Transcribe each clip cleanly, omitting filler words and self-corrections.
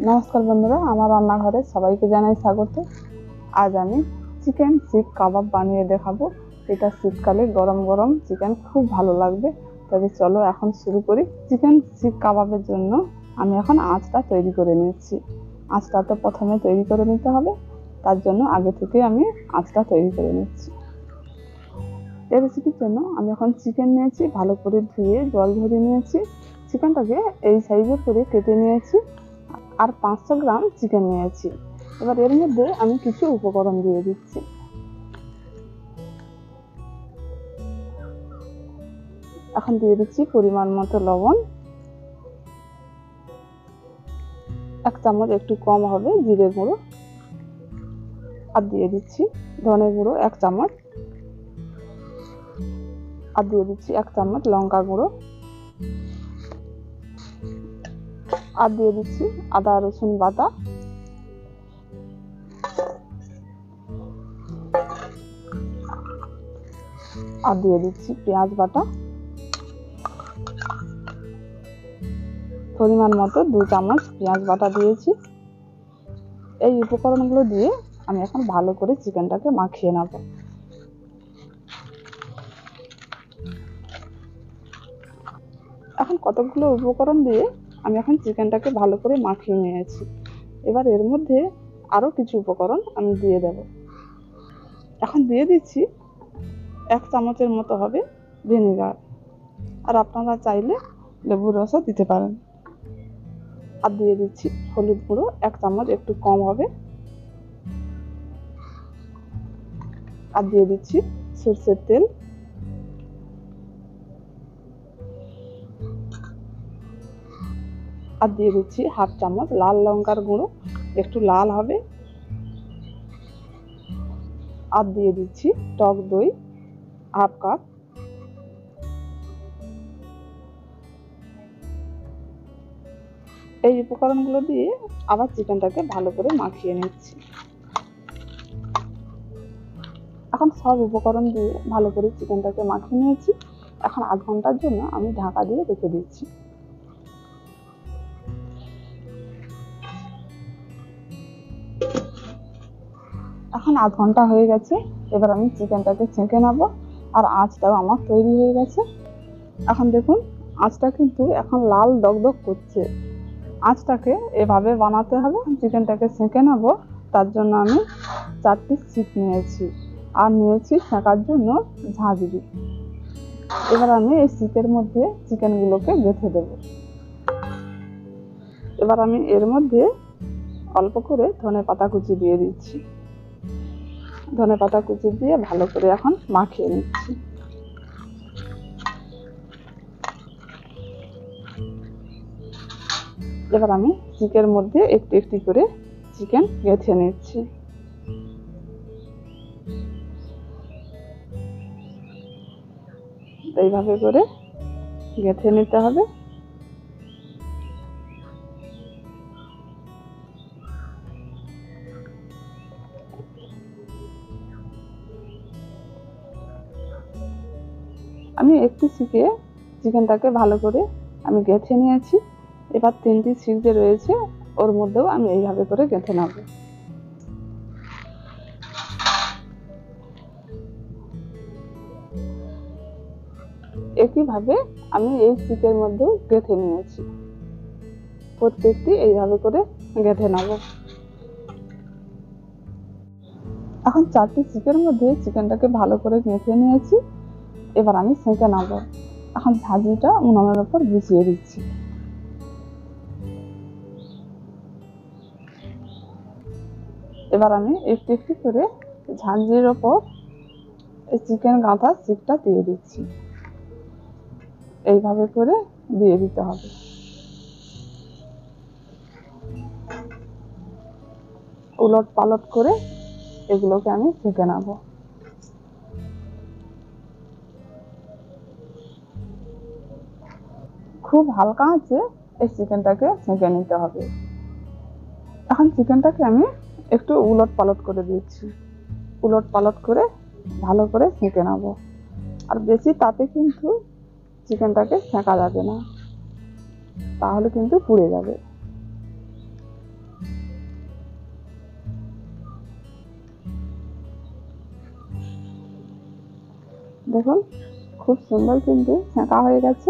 নমস্কার বন্ধুরা, আমার রান্নাঘরে সবাইকে জানাই স্বাগত। আজ আমি চিকেন শিক কাবাব বানিয়ে দেখাবো। এটা শীতকালে গরম গরম চিকেন খুব ভালো লাগবে। তবে চলো এখন শুরু করি। চিকেন শিক কাবাবের জন্য আমি এখন আঁচটা তৈরি করে নিচ্ছি। আঁচটা তো প্রথমে তৈরি করে নিতে হবে, তার জন্য আগে থেকে আমি আঁচটা তৈরি করে নিচ্ছি। এই রেসিপির জন্য আমি এখন চিকেন নিয়েছি, ভালো করে ধুয়ে জল ঝরিয়ে নিয়েছি। চিকেনটাকে এই সাইজের করে কেটে নিয়েছি আর 500 গ্রাম চিকেন নিয়েছি। এবার এর মধ্যে আমি কিছু উপকরণ দিয়ে দিচ্ছি। এখন দিয়ে দিচ্ছি পরিমাণ মতো লবণ, 1 চামচ একটু কম হবে জিরে গুঁড়ো, আর দিয়ে দিচ্ছি ধনে গুঁড়ো 1 চামচ, আর দিয়ে দিচ্ছি 1 চামচ লঙ্কা গুঁড়ো, আর দিয়ে দিচ্ছি আদা রসুন বাটা, আর দিয়ে দিচ্ছি পেঁয়াজ বাটা, পরিমাণ মতো 2 চামচ পেঁয়াজ বাটা দিয়েছি। এই উপকরণগুলো দিয়ে আমি এখন ভালো করে চিকেনটাকে মাখিয়ে নেব। এখন কতগুলো উপকরণ দিয়ে আমি এখন চিকেনটাকে ভালো করে মাখিয়ে নিয়েছি। এবার এর মধ্যে আরও কিছু উপকরণ আমি দিয়ে দেব। এখন দিয়ে দিচ্ছি 1 চামচের মতো হবে ভিনেগার, আর আপনারা চাইলে লেবুর রসও দিতে পারেন। আর দিয়ে দিচ্ছি হলুদ গুঁড়ো 1 চামচ একটু কম হবে, আর দিয়ে দিচ্ছি সরষের তেল, আর দিয়ে দিচ্ছি 1/2 চামচ লাল লঙ্কার গুঁড়ো, একটু লাল হবে, আর দিয়ে দিচ্ছি টক দই 1/2 কাপ। এই উপকরণগুলো দিয়ে আবার চিকেনটাকে ভালো করে মাখিয়ে নিচ্ছি। এখন সব উপকরণ দিয়ে ভালো করে চিকেনটাকে মাখিয়ে নিয়েছি। এখন আধ ঘন্টার জন্য আমি ঢাকা দিয়ে রেখে দিচ্ছি। এখন আধ ঘন্টা হয়ে গেছে। এবার আমি চিকেনটাকে ছেঁকে নেব, আর আঁচটাও আমার তৈরি হয়ে গেছে। এখন দেখুন আঁচটা কিন্তু এখন লাল দগদগ করছে। আঁচটাকে এভাবে বানাতে হবে। চিকেনটাকে ছেঁকে নেব, তার জন্য আমি 4টি শিক নিয়েছি, আর নিয়েছি ছেঁকার জন্য ঝাঁঝরি। এবার আমি এই শিকের মধ্যে চিকেনগুলোকে গেঁথে দেব। এবার আমি এর মধ্যে অল্প করে ধনেপাতা কুচি দিয়ে দিচ্ছি। ধনেপাতা কুচি দিয়ে ভালো করে এখন মাখিয়ে নিচ্ছি। এবার আমি চিকেনের মধ্যে একটু একটু করে চিকেন গেঁথে নিচ্ছি। এইভাবে করে গেঁথে নিতে হবে। আমি একটি শিকে চিকেনটাকে ভালো করে আমি গেঁথে নিয়েছি। এবার 3টি শিক যে রয়েছে ওর মধ্যেও আমি এইভাবে করে গেঁথে নেব। একইভাবে আমি এই শিকের মধ্যেও গেঁথে নিয়েছি। প্রত্যেকটি এইভাবে করে গেঁথে নেব। এখন 4টি শিকের মধ্যে চিকেনটাকে ভালো করে গেঁথে নিয়েছি। এবার আমি সেঁকে নেব। এখন ঝাঁঝরিটা উনুনের উপর বসিয়ে দিচ্ছি। এবার আমি একটু একটু করে ঝাঁঝরির ওপর এই চিকেন গাঁথা শিকটা দিয়ে দিচ্ছি। এইভাবে করে দিয়ে দিতে হবে। উলট পালট করে এগুলোকে আমি সেঁকে নেব। খুব হালকা আঁচে এই চিকেনটাকে সেঁকে নিতে হবে। এখন চিকেনটাকে আমি একটু উলট পালট করে দিচ্ছি। উলট পালট করে ভালো করে সেঁকে নেব। আর বেশি তাপে কিন্তু চিকেনটাকে সেঁকা যাবে না, তাহলে কিন্তু পুড়ে যাবে। দেখুন খুব সুন্দর কিন্তু সেঁকা হয়ে গেছে।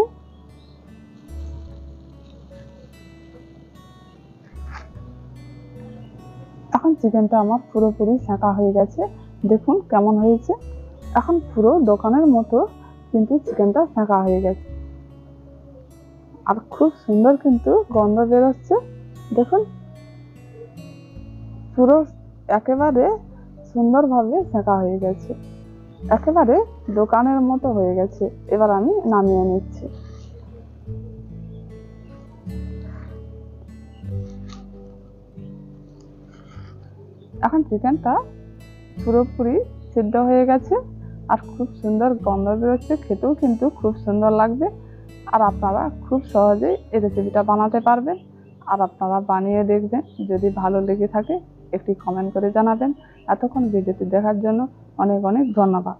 এখন চিকেনটা আমার পুরোপুরি সেঁকা হয়ে গেছে, দেখুন কেমন হয়েছে। এখন পুরো দোকানের মতো কিন্তু চিকেনটা সেঁকা হয়ে গেছে, আর খুব সুন্দর কিন্তু গন্ধ বেরোচ্ছে। দেখুন পুরো একেবারে সুন্দরভাবে সেঁকা হয়ে গেছে, একেবারে দোকানের মতো হয়ে গেছে। এবার আমি নামিয়ে নিচ্ছি। এখন চিকেনটা পুরোপুরি সিদ্ধ হয়ে গেছে, আর খুব সুন্দর গন্ধ বেরোচ্ছে, খেতেও কিন্তু খুব সুন্দর লাগবে। আর আপনারা খুব সহজেই এই রেসিপিটা বানাতে পারবেন। আর আপনারা বানিয়ে দেখবেন, যদি ভালো লেগে থাকে একটি কমেন্ট করে জানাবেন। এতক্ষণ ভিডিওটি দেখার জন্য অনেক অনেক ধন্যবাদ।